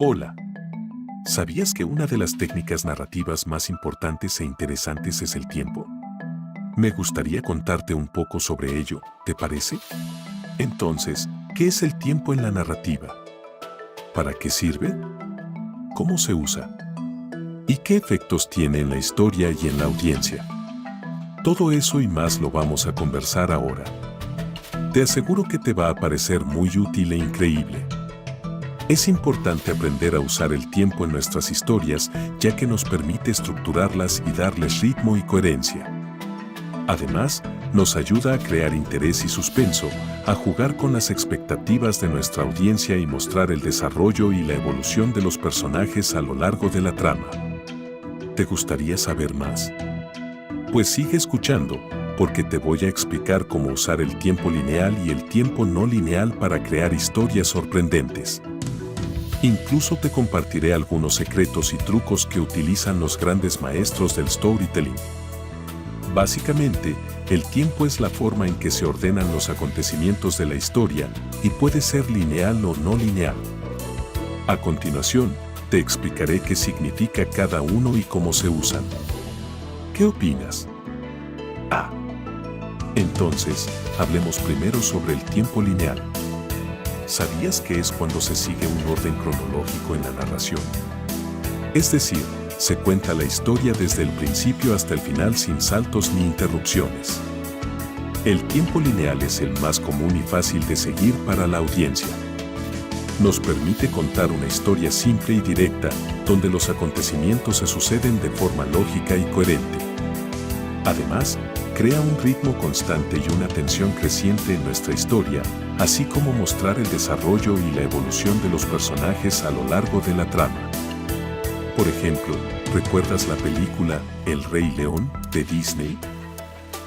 Hola, ¿sabías que una de las técnicas narrativas más importantes e interesantes es el tiempo? Me gustaría contarte un poco sobre ello, ¿te parece? Entonces, ¿qué es el tiempo en la narrativa? ¿Para qué sirve? ¿Cómo se usa? ¿Y qué efectos tiene en la historia y en la audiencia? Todo eso y más lo vamos a conversar ahora. Te aseguro que te va a parecer muy útil e increíble. Es importante aprender a usar el tiempo en nuestras historias, ya que nos permite estructurarlas y darles ritmo y coherencia. Además, nos ayuda a crear interés y suspenso, a jugar con las expectativas de nuestra audiencia y mostrar el desarrollo y la evolución de los personajes a lo largo de la trama. ¿Te gustaría saber más? Pues sigue escuchando, porque te voy a explicar cómo usar el tiempo lineal y el tiempo no lineal para crear historias sorprendentes. Incluso te compartiré algunos secretos y trucos que utilizan los grandes maestros del storytelling. Básicamente, el tiempo es la forma en que se ordenan los acontecimientos de la historia y puede ser lineal o no lineal. A continuación, te explicaré qué significa cada uno y cómo se usan. ¿Qué opinas? Entonces, hablemos primero sobre el tiempo lineal. ¿Sabías que es cuando se sigue un orden cronológico en la narración? Es decir, se cuenta la historia desde el principio hasta el final sin saltos ni interrupciones. El tiempo lineal es el más común y fácil de seguir para la audiencia. Nos permite contar una historia simple y directa, donde los acontecimientos se suceden de forma lógica y coherente. Además, crea un ritmo constante y una tensión creciente en nuestra historia, así como mostrar el desarrollo y la evolución de los personajes a lo largo de la trama. Por ejemplo, ¿recuerdas la película El Rey León de Disney?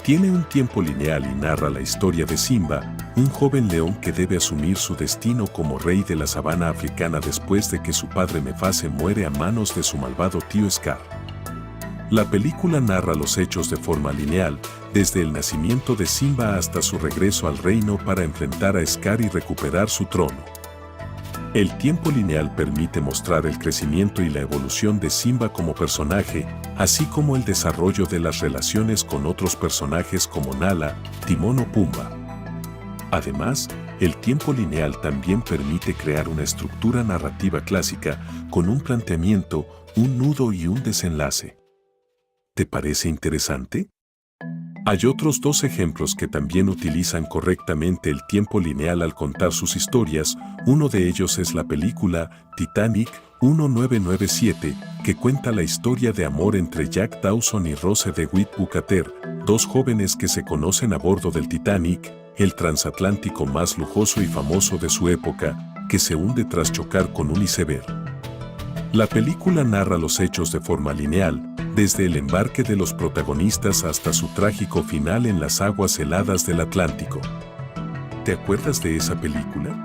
Tiene un tiempo lineal y narra la historia de Simba, un joven león que debe asumir su destino como rey de la sabana africana después de que su padre Mufasa muere a manos de su malvado tío Scar. La película narra los hechos de forma lineal, desde el nacimiento de Simba hasta su regreso al reino para enfrentar a Scar y recuperar su trono. El tiempo lineal permite mostrar el crecimiento y la evolución de Simba como personaje, así como el desarrollo de las relaciones con otros personajes como Nala, Timón o Pumba. Además, el tiempo lineal también permite crear una estructura narrativa clásica con un planteamiento, un nudo y un desenlace. ¿Te parece interesante? Hay otros dos ejemplos que también utilizan correctamente el tiempo lineal al contar sus historias. Uno de ellos es la película Titanic 1997, que cuenta la historia de amor entre Jack Dawson y Rose DeWitt Bukater, dos jóvenes que se conocen a bordo del Titanic, el transatlántico más lujoso y famoso de su época, que se hunde tras chocar con un iceberg. La película narra los hechos de forma lineal, desde el embarque de los protagonistas hasta su trágico final en las aguas heladas del Atlántico. ¿Te acuerdas de esa película?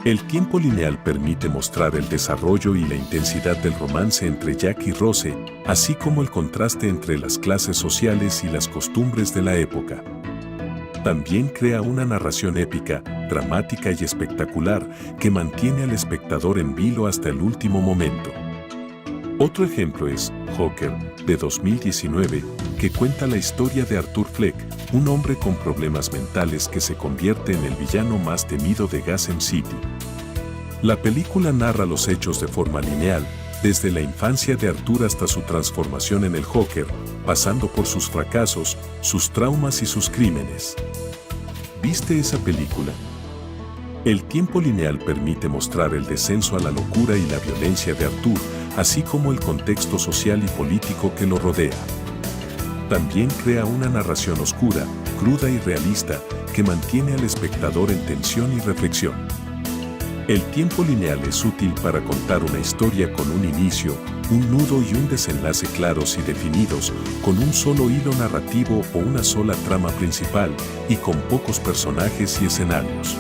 El tiempo lineal permite mostrar el desarrollo y la intensidad del romance entre Jack y Rose, así como el contraste entre las clases sociales y las costumbres de la época. También crea una narración épica, dramática y espectacular que mantiene al espectador en vilo hasta el último momento. Otro ejemplo es Joker, de 2019, que cuenta la historia de Arthur Fleck, un hombre con problemas mentales que se convierte en el villano más temido de Gotham City. La película narra los hechos de forma lineal, desde la infancia de Arthur hasta su transformación en el Joker, pasando por sus fracasos, sus traumas y sus crímenes. ¿Viste esa película? El tiempo lineal permite mostrar el descenso a la locura y la violencia de Arthur, así como el contexto social y político que lo rodea. También crea una narración oscura, cruda y realista, que mantiene al espectador en tensión y reflexión. El tiempo lineal es útil para contar una historia con un inicio, un nudo y un desenlace claros y definidos, con un solo hilo narrativo o una sola trama principal, y con pocos personajes y escenarios.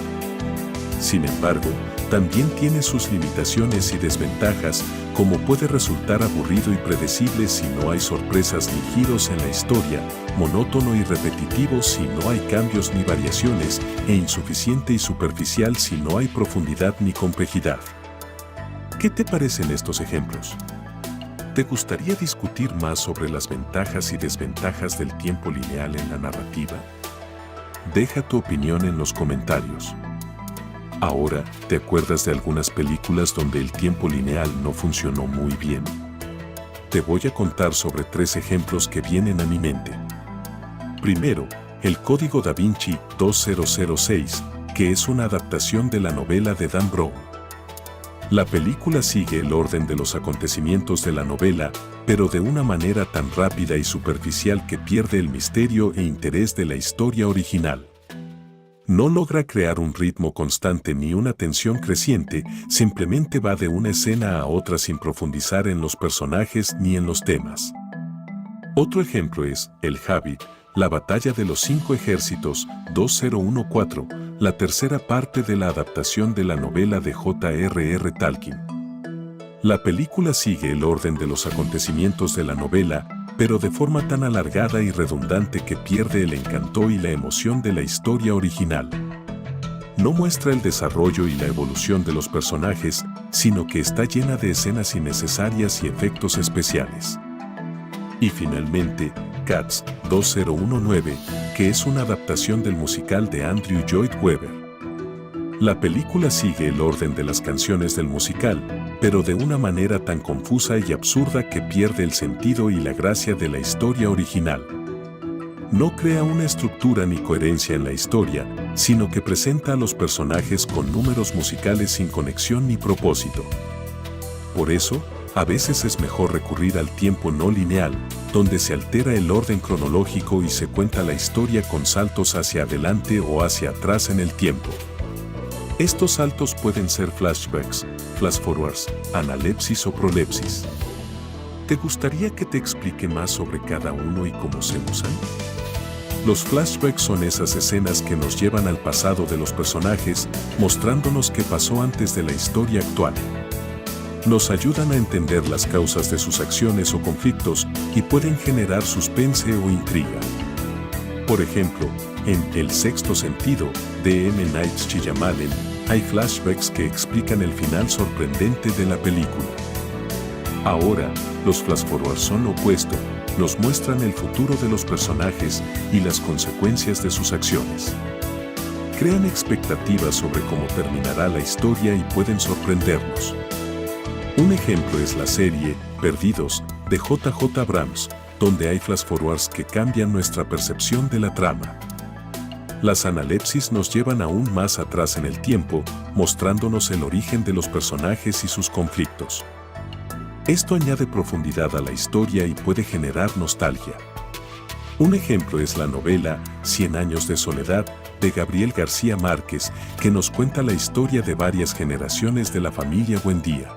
Sin embargo, también tiene sus limitaciones y desventajas, como puede resultar aburrido y predecible si no hay sorpresas ni giros en la historia, monótono y repetitivo si no hay cambios ni variaciones, e insuficiente y superficial si no hay profundidad ni complejidad. ¿Qué te parecen estos ejemplos? ¿Te gustaría discutir más sobre las ventajas y desventajas del tiempo lineal en la narrativa? Deja tu opinión en los comentarios. Ahora, ¿te acuerdas de algunas películas donde el tiempo lineal no funcionó muy bien? Te voy a contar sobre 3 ejemplos que vienen a mi mente. Primero, El Código Da Vinci 2006, que es una adaptación de la novela de Dan Brown. La película sigue el orden de los acontecimientos de la novela, pero de una manera tan rápida y superficial que pierde el misterio e interés de la historia original. No logra crear un ritmo constante ni una tensión creciente, simplemente va de una escena a otra sin profundizar en los personajes ni en los temas. Otro ejemplo es El Hobbit, la batalla de los 5 ejércitos, 2014, la tercera parte de la adaptación de la novela de J.R.R. Tolkien. La película sigue el orden de los acontecimientos de la novela, pero de forma tan alargada y redundante que pierde el encanto y la emoción de la historia original. No muestra el desarrollo y la evolución de los personajes, sino que está llena de escenas innecesarias y efectos especiales. Y finalmente, Cats 2019, que es una adaptación del musical de Andrew Lloyd Webber. La película sigue el orden de las canciones del musical, pero de una manera tan confusa y absurda que pierde el sentido y la gracia de la historia original. No crea una estructura ni coherencia en la historia, sino que presenta a los personajes con números musicales sin conexión ni propósito. Por eso, a veces es mejor recurrir al tiempo no lineal, donde se altera el orden cronológico y se cuenta la historia con saltos hacia adelante o hacia atrás en el tiempo. Estos saltos pueden ser flashbacks, flash forwards, analepsis o prolepsis. ¿Te gustaría que te explique más sobre cada uno y cómo se usan? Los flashbacks son esas escenas que nos llevan al pasado de los personajes, mostrándonos qué pasó antes de la historia actual. Nos ayudan a entender las causas de sus acciones o conflictos y pueden generar suspense o intriga. Por ejemplo, en El Sexto Sentido, de M. Night Shyamalan, hay flashbacks que explican el final sorprendente de la película. Ahora, los flash-forwards son lo opuesto, nos muestran el futuro de los personajes y las consecuencias de sus acciones. Crean expectativas sobre cómo terminará la historia y pueden sorprendernos. Un ejemplo es la serie Perdidos, de J.J. Abrams, donde hay flash-forwards que cambian nuestra percepción de la trama. Las analepsis nos llevan aún más atrás en el tiempo, mostrándonos el origen de los personajes y sus conflictos. Esto añade profundidad a la historia y puede generar nostalgia. Un ejemplo es la novela 100 años de soledad, de Gabriel García Márquez, que nos cuenta la historia de varias generaciones de la familia Buendía.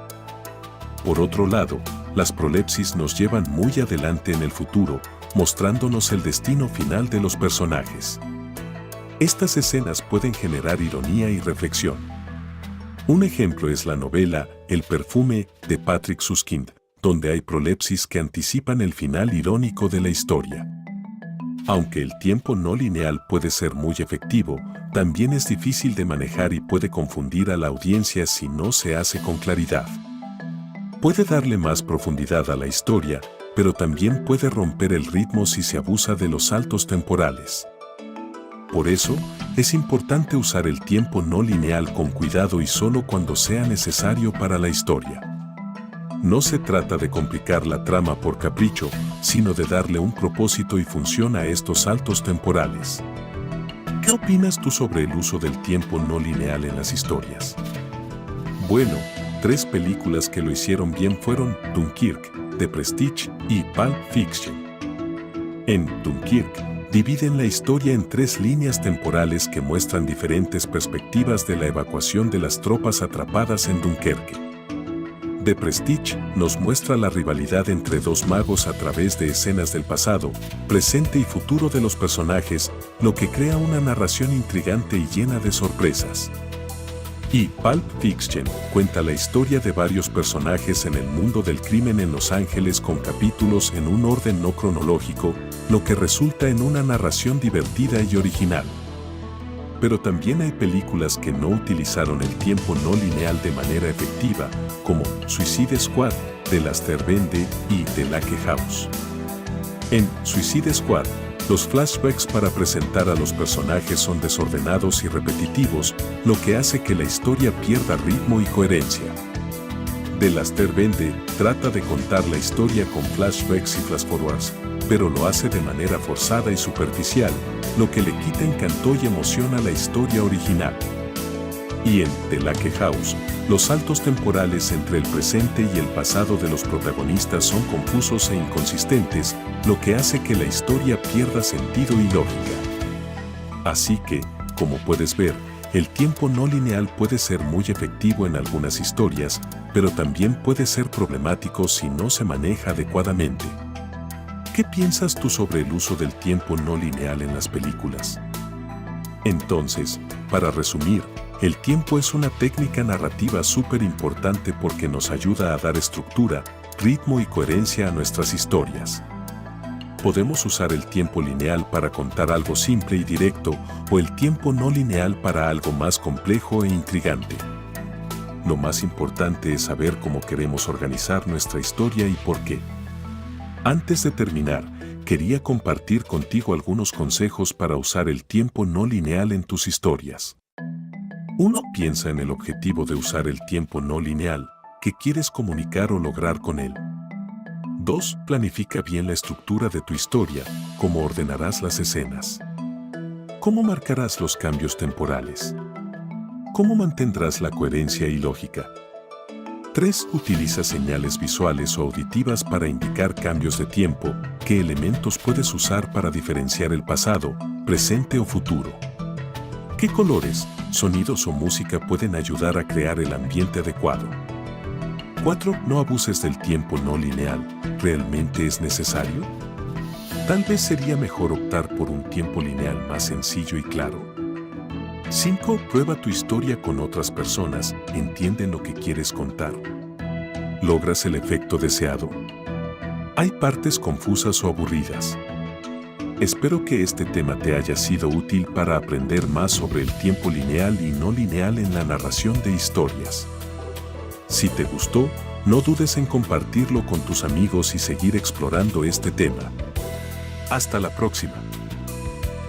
Por otro lado, las prolepsis nos llevan muy adelante en el futuro, mostrándonos el destino final de los personajes. Estas escenas pueden generar ironía y reflexión. Un ejemplo es la novela El perfume, de Patrick Süskind, donde hay prolepsis que anticipan el final irónico de la historia. Aunque el tiempo no lineal puede ser muy efectivo, también es difícil de manejar y puede confundir a la audiencia si no se hace con claridad. Puede darle más profundidad a la historia, pero también puede romper el ritmo si se abusa de los saltos temporales. Por eso, es importante usar el tiempo no lineal con cuidado y solo cuando sea necesario para la historia. No se trata de complicar la trama por capricho, sino de darle un propósito y función a estos saltos temporales. ¿Qué opinas tú sobre el uso del tiempo no lineal en las historias? Bueno, 3 películas que lo hicieron bien fueron Dunkirk, The Prestige y Pulp Fiction. En Dunkirk, dividen la historia en 3 líneas temporales que muestran diferentes perspectivas de la evacuación de las tropas atrapadas en Dunkerque. The Prestige nos muestra la rivalidad entre 2 magos a través de escenas del pasado, presente y futuro de los personajes, lo que crea una narración intrigante y llena de sorpresas. Y Pulp Fiction cuenta la historia de varios personajes en el mundo del crimen en Los Ángeles con capítulos en un orden no cronológico, lo que resulta en una narración divertida y original. pero también hay películas que no utilizaron el tiempo no lineal de manera efectiva, como Suicide Squad, The Last Airbender y The Lake House. En Suicide Squad, los flashbacks para presentar a los personajes son desordenados y repetitivos, lo que hace que la historia pierda ritmo y coherencia. The Last Airbender trata de contar la historia con flashbacks y flashforwards, pero lo hace de manera forzada y superficial, lo que le quita encanto y emoción a la historia original. Y en The Lake House, los saltos temporales entre el presente y el pasado de los protagonistas son confusos e inconsistentes, lo que hace que la historia pierda sentido y lógica. Así que, como puedes ver, el tiempo no lineal puede ser muy efectivo en algunas historias, pero también puede ser problemático si no se maneja adecuadamente. ¿Qué piensas tú sobre el uso del tiempo no lineal en las películas? Entonces, para resumir, el tiempo es una técnica narrativa súper importante porque nos ayuda a dar estructura, ritmo y coherencia a nuestras historias. Podemos usar el tiempo lineal para contar algo simple y directo, o el tiempo no lineal para algo más complejo e intrigante. Lo más importante es saber cómo queremos organizar nuestra historia y por qué. Antes de terminar, quería compartir contigo algunos consejos para usar el tiempo no lineal en tus historias. 1. Piensa en el objetivo de usar el tiempo no lineal, que quieres comunicar o lograr con él. 2. Planifica bien la estructura de tu historia, cómo ordenarás las escenas. ¿Cómo marcarás los cambios temporales? ¿Cómo mantendrás la coherencia y lógica? 3. Utiliza señales visuales o auditivas para indicar cambios de tiempo. ¿Qué elementos puedes usar para diferenciar el pasado, presente o futuro? ¿Qué colores, sonidos o música pueden ayudar a crear el ambiente adecuado? 4. No abuses del tiempo no lineal. ¿Realmente es necesario? Tal vez sería mejor optar por un tiempo lineal más sencillo y claro. 5. Prueba tu historia con otras personas, entienden lo que quieres contar. ¿Logras el efecto deseado? ¿Hay partes confusas o aburridas? Espero que este tema te haya sido útil para aprender más sobre el tiempo lineal y no lineal en la narración de historias. Si te gustó, no dudes en compartirlo con tus amigos y seguir explorando este tema. Hasta la próxima.